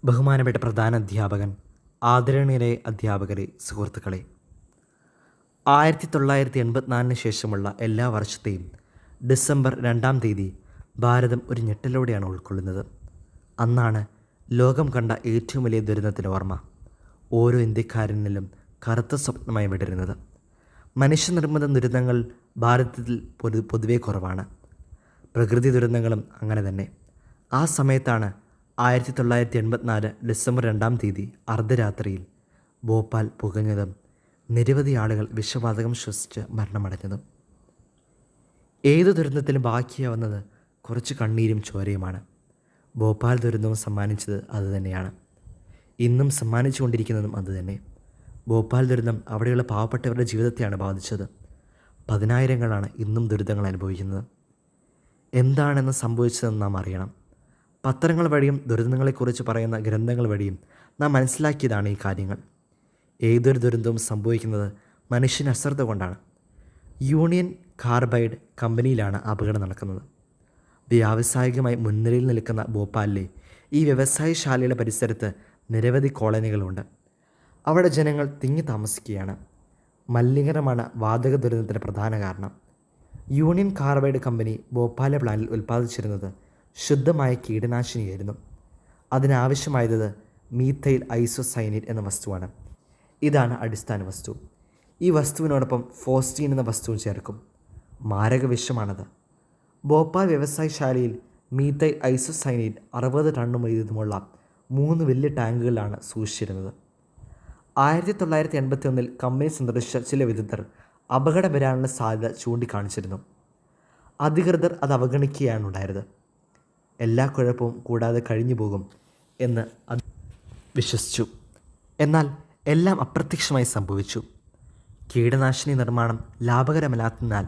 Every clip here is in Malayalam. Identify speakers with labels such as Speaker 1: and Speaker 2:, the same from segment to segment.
Speaker 1: ബഹുമാനപ്പെട്ട പ്രധാന അധ്യാപകൻ, ആദരണീയരായ അധ്യാപകരെ, സുഹൃത്തുക്കളെ, 1984 ശേഷമുള്ള എല്ലാ വർഷത്തെയും ഡിസംബർ 2-ാം തീയതി ഭാരതം ഒരു ഞെട്ടലോടെയാണ് ഉൾക്കൊള്ളുന്നത്. അന്നാണ് ലോകം കണ്ട ഏറ്റവും വലിയ ദുരന്തത്തിൻ്റെ ഓർമ്മ ഓരോ ഇന്ത്യക്കാരനിലും കറുത്ത സ്വപ്നമായി വിടരുന്നത്. മനുഷ്യനിർമ്മിത ദുരന്തങ്ങൾ ഭാരതത്തിൽ പൊതുവെ കുറവാണ്. പ്രകൃതി ദുരന്തങ്ങളും അങ്ങനെ തന്നെ. ആ സമയത്താണ് 1984 ഡിസംബർ 2-ാം തീയതി അർദ്ധരാത്രിയിൽ ഭോപ്പാൽ പുകഞ്ഞതും നിരവധി ആളുകൾ വിഷവാതകം ശ്വസിച്ച് മരണമടഞ്ഞതും. ഏതു ദുരന്തത്തിലും ബാക്കിയാവുന്നത് കുറച്ച് കണ്ണീരും ചോരയുമാണ്. ഭോപ്പാൽ ദുരന്തവും സമ്മാനിച്ചത് അതുതന്നെയാണ്. ഇന്നും സമ്മാനിച്ചു കൊണ്ടിരിക്കുന്നതും അതുതന്നെ. ഭോപ്പാൽ ദുരന്തം അവിടെയുള്ള പാവപ്പെട്ടവരുടെ ജീവിതത്തെയാണ് ബാധിച്ചത്. പതിനായിരങ്ങളാണ് ഇന്നും ദുരിതങ്ങൾ അനുഭവിക്കുന്നത്. എന്താണെന്ന് സംഭവിച്ചതെന്ന് നാം അറിയണം. പത്രങ്ങൾ വഴിയും ദുരന്തങ്ങളെക്കുറിച്ച് പറയുന്ന ഗ്രന്ഥങ്ങൾ വഴിയും നാം മനസ്സിലാക്കിയതാണ് ഈ കാര്യങ്ങൾ. ഏതൊരു ദുരന്തവും സംഭവിക്കുന്നത് മനുഷ്യന് അശ്രദ്ധ കൊണ്ടാണ്. യൂണിയൻ കാർബൈഡ് കമ്പനിയിലാണ് അപകടം നടക്കുന്നത്. വ്യാവസായികമായി മുൻനിരയിൽ നിൽക്കുന്ന ഭോപ്പാലിലെ ഈ വ്യവസായശാലയുടെ പരിസരത്ത് നിരവധി കോളനികളുണ്ട്. അവിടെ ജനങ്ങൾ തിങ്ങി താമസിക്കുകയാണ്. മലിനീകരണമാണ് വാതക ദുരന്തത്തിൻ്റെ പ്രധാന കാരണം. യൂണിയൻ കാർബൈഡ് കമ്പനി ഭോപ്പാലെ പ്ലാന്റിൽ ഉൽപ്പാദിച്ചിരുന്നത് ശുദ്ധമായ കീടനാശിനിയായിരുന്നു. അതിനാവശ്യമായത് മീഥൈൽ ഐസോസൈനേറ്റ് എന്ന വസ്തുവാണ്. ഇതാണ് അടിസ്ഥാന വസ്തു. ഈ വസ്തുവിനോടൊപ്പം ഫോസ്റ്റീൻ എന്ന വസ്തുവും ചേർക്കും. മാരക വിഷമാണത്. ഭോപ്പാൽ വ്യവസായശാലയിൽ മീഥൈൽ ഐസോസൈനേറ്റ് 60 ടണ്ണും വീതമുള്ള 3 വലിയ ടാങ്കുകളിലാണ് സൂക്ഷിച്ചിരുന്നത്. 1981 കമ്പനി സന്ദർശിച്ച ചില വിദഗ്ധർ അപകടം വരാനുള്ള സാധ്യത ചൂണ്ടിക്കാണിച്ചിരുന്നു. അധികൃതർ അത് അവഗണിക്കുകയാണ് ഉണ്ടായത്. എല്ലാ കുഴപ്പവും കൂടാതെ കഴിഞ്ഞു പോകും എന്ന് വിശ്വസിച്ചു. എന്നാൽ എല്ലാം അപ്രത്യക്ഷമായി സംഭവിച്ചു. കീടനാശിനി നിർമ്മാണം ലാഭകരമല്ലാത്തതിനാൽ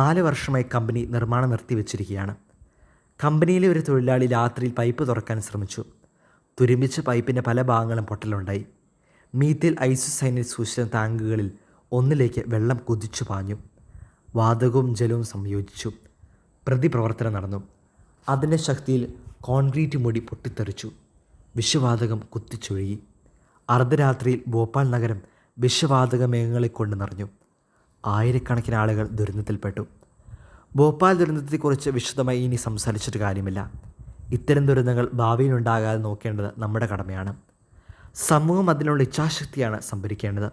Speaker 1: 4 വർഷമായി കമ്പനി നിർമ്മാണം നിർത്തിവെച്ചിരിക്കുകയാണ്. കമ്പനിയിലെ ഒരു തൊഴിലാളി രാത്രിയിൽ പൈപ്പ് തുറക്കാൻ ശ്രമിച്ചു. തുരുമ്പിച്ച പൈപ്പിൻ്റെ പല ഭാഗങ്ങളും പൊട്ടലുണ്ടായി. മീഥൈൽ ഐസോസൈനേറ്റ് സൂക്ഷിച്ച ടാങ്കുകളിൽ ഒന്നിലേക്ക് വെള്ളം കുതിച്ചു പാഞ്ഞു. വാതകവും ജലവും സംയോജിച്ചു. പ്രതിപ്രവർത്തനം നടന്നു. അതിൻ്റെ ശക്തിയിൽ കോൺക്രീറ്റ് മുടി പൊട്ടിത്തെറിച്ചു. വിഷവാതകം കുത്തിച്ചൊഴുകി. അർദ്ധരാത്രിയിൽ ഭോപ്പാൽ നഗരം വിഷവാതക മേഘങ്ങളെ കൊണ്ട് നിറഞ്ഞു. ആയിരക്കണക്കിന് ആളുകൾ ദുരന്തത്തിൽപ്പെട്ടു. ഭോപ്പാൽ ദുരന്തത്തെക്കുറിച്ച് വിശദമായി ഇനി സംസാരിച്ചിട്ട് കാര്യമില്ല. ഇത്തരം ദുരന്തങ്ങൾ ഭാവിയിൽ ഉണ്ടാകാതെ നോക്കേണ്ടത് നമ്മുടെ കടമയാണ്. സമൂഹം അതിനുള്ള ഇച്ഛാശക്തിയാണ് സംഭരിക്കേണ്ടത്.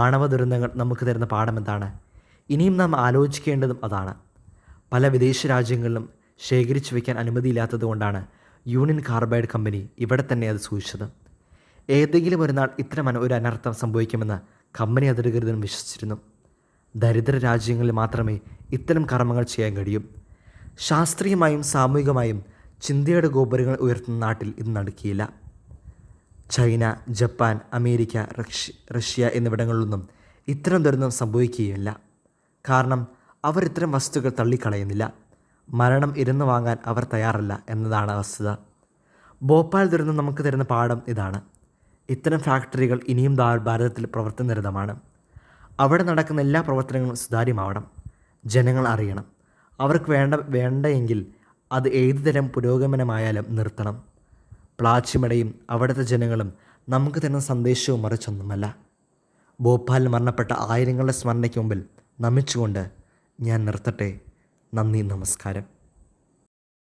Speaker 1: ആണവ ദുരന്തങ്ങൾ നമുക്ക് തരുന്ന പാഠം എന്താണ്? ഇനിയും നാം ആലോചിക്കേണ്ടതും അതാണ്. പല വിദേശ രാജ്യങ്ങളിലും ശേഖരിച്ചു വയ്ക്കാൻ അനുമതിയില്ലാത്തതുകൊണ്ടാണ് യൂണിയൻ കാർബൈഡ് കമ്പനി ഇവിടെ തന്നെ അത് സൂക്ഷിച്ചത്. ഏതെങ്കിലും ഒരു നാൾ ഇത്തരം ഒരു അനർത്ഥം സംഭവിക്കുമെന്ന് കമ്പനി അധികൃതരും വിശ്വസിച്ചിരുന്നു. ദരിദ്ര രാജ്യങ്ങളിൽ മാത്രമേ ഇത്തരം കർമ്മങ്ങൾ ചെയ്യാൻ കഴിയൂ. ശാസ്ത്രീയമായും സാമൂഹികമായും ചിന്തയുടെ ഗോപുരങ്ങൾ ഉയർത്തുന്ന നാട്ടിൽ ഇത് നടക്കിയില്ല. ചൈന, ജപ്പാൻ, അമേരിക്ക, റഷ്യ എന്നിവിടങ്ങളിലൊന്നും ഇത്തരം ദുരന്തം സംഭവിക്കുകയില്ല. കാരണം അവർ ഇത്തരം വസ്തുക്കൾ തള്ളിക്കളയുന്നില്ല. മരണം ഇരുന്ന് വാങ്ങാൻ അവർ തയ്യാറല്ല എന്നതാണ് വസ്തുത. ഭോപ്പാൽ ദുരന്തം നമുക്ക് തരുന്ന പാഠം ഇതാണ്. ഇത്തരം ഫാക്ടറികൾ ഇനിയും ഭാരതത്തിൽ പ്രവർത്തനനിരതമാണ്. അവിടെ നടക്കുന്ന എല്ലാ പ്രവർത്തനങ്ങളും സുതാര്യമാവണം. ജനങ്ങൾ അറിയണം. അവർക്ക് വേണ്ടയെങ്കിൽ അത് ഏതുതരം പുരോഗമനമായാലും നിർത്തണം. പ്ലാച്ചിമടയും അവിടുത്തെ ജനങ്ങളും നമുക്ക് തരുന്ന സന്ദേശവും മറിച്ചൊന്നുമല്ല. ഭോപ്പാലിൽ മരണപ്പെട്ട ആയിരങ്ങളുടെ സ്മരണയ്ക്ക് മുമ്പിൽ നമിച്ചുകൊണ്ട് ഞാൻ നിർത്തട്ടെ. നന്ദി, നമസ്കാരം.